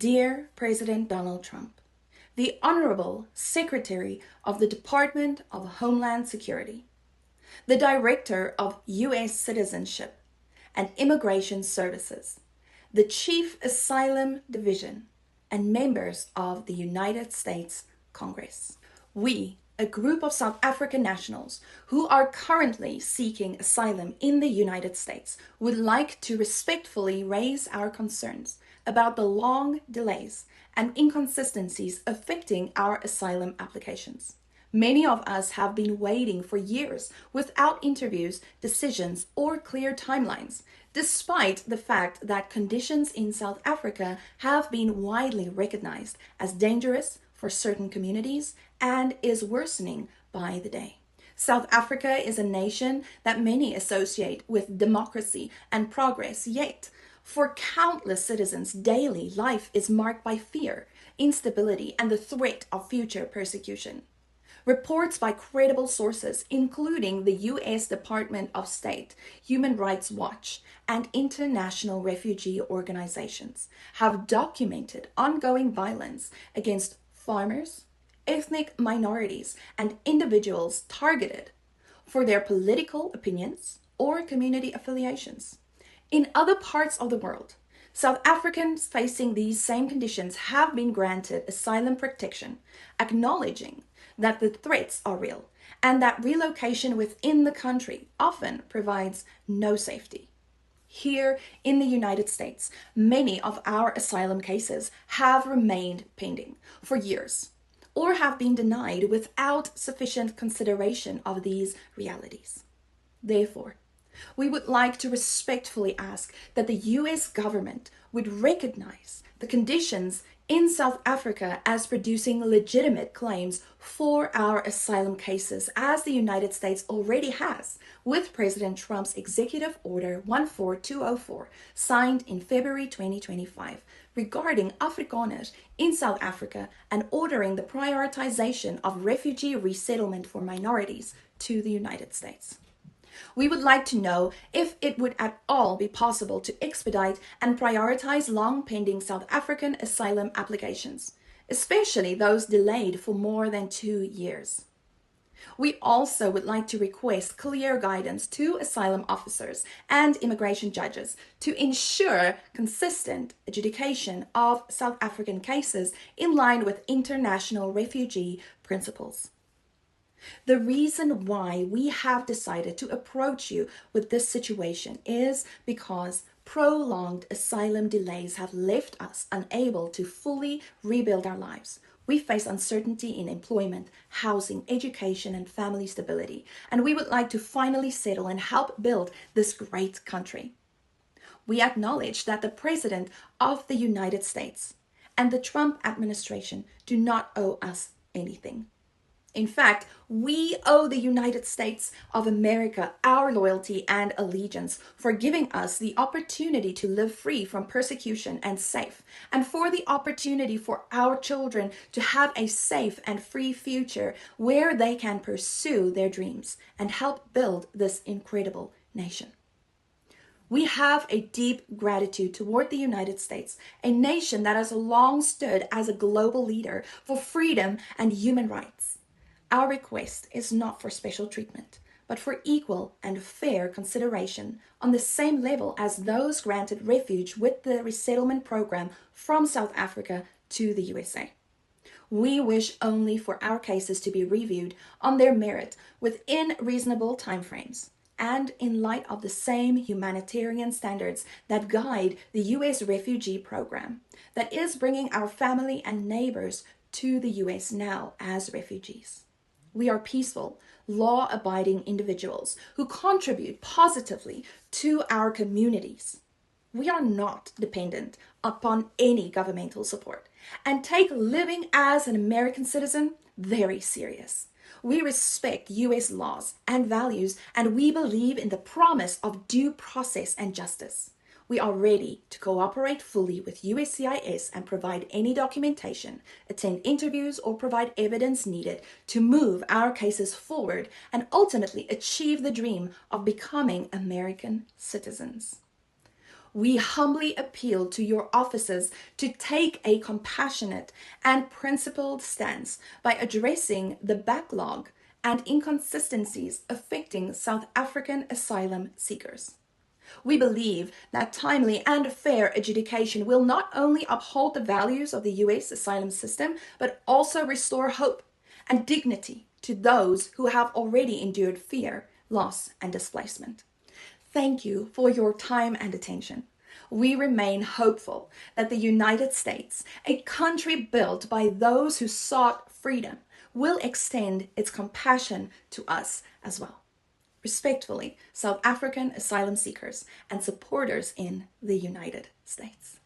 Dear President Donald Trump, the Honorable Secretary of the Department of Homeland Security, the Director of U.S. Citizenship and Immigration Services, the Chief Asylum Division, and members of the United States Congress. We, a group of South African nationals who are currently seeking asylum in the United States, would like to respectfully raise our concerns about the long delays and inconsistencies affecting our asylum applications. Many of us have been waiting for years without interviews, decisions, or clear timelines, despite the fact that conditions in South Africa have been widely recognized as dangerous for certain communities and is worsening by the day. South Africa is a nation that many associate with democracy and progress, yet for countless citizens, daily life is marked by fear, instability, and the threat of future persecution. Reports by credible sources, including the U.S. Department of State, Human Rights Watch, and international refugee organizations, have documented ongoing violence against farmers, ethnic minorities, and individuals targeted for their political opinions or community affiliations. In other parts of the world, South Africans facing these same conditions have been granted asylum protection, acknowledging that the threats are real and that relocation within the country often provides no safety. Here in the United States, many of our asylum cases have remained pending for years or have been denied without sufficient consideration of these realities. Therefore, we would like to respectfully ask that the U.S. government would recognize the conditions in South Africa as producing legitimate claims for our asylum cases, as the United States already has with President Trump's Executive Order 14204, signed in February 2025, regarding Afrikaners in South Africa and ordering the prioritization of refugee resettlement for minorities to the United States. We would like to know if it would at all be possible to expedite and prioritize long-pending South African asylum applications, especially those delayed for more than 2 years. We also would like to request clear guidance to asylum officers and immigration judges to ensure consistent adjudication of South African cases in line with international refugee principles. The reason why we have decided to approach you with this situation is because prolonged asylum delays have left us unable to fully rebuild our lives. We face uncertainty in employment, housing, education, and family stability, and we would like to finally settle and help build this great country. We acknowledge that the President of the United States and the Trump administration do not owe us anything. In fact, we owe the United States of America our loyalty and allegiance for giving us the opportunity to live free from persecution and safe, and for the opportunity for our children to have a safe and free future where they can pursue their dreams and help build this incredible nation. We have a deep gratitude toward the United States, a nation that has long stood as a global leader for freedom and human rights. Our request is not for special treatment, but for equal and fair consideration on the same level as those granted refuge with the resettlement program from South Africa to the USA. We wish only for our cases to be reviewed on their merit within reasonable timeframes and in light of the same humanitarian standards that guide the U.S. refugee program that is bringing our family and neighbors to the U.S. now as refugees. We are peaceful, law-abiding individuals who contribute positively to our communities. We are not dependent upon any governmental support and take living as an American citizen very serious. We respect U.S. laws and values, and we believe in the promise of due process and justice. We are ready to cooperate fully with USCIS and provide any documentation, attend interviews, or provide evidence needed to move our cases forward and ultimately achieve the dream of becoming American citizens. We humbly appeal to your officers to take a compassionate and principled stance by addressing the backlog and inconsistencies affecting South African asylum seekers. We believe that timely and fair adjudication will not only uphold the values of the US asylum system, but also restore hope and dignity to those who have already endured fear, loss, and displacement. Thank you for your time and attention. We remain hopeful that the United States, a country built by those who sought freedom, will extend its compassion to us as well. Respectfully, South African asylum seekers and supporters in the United States.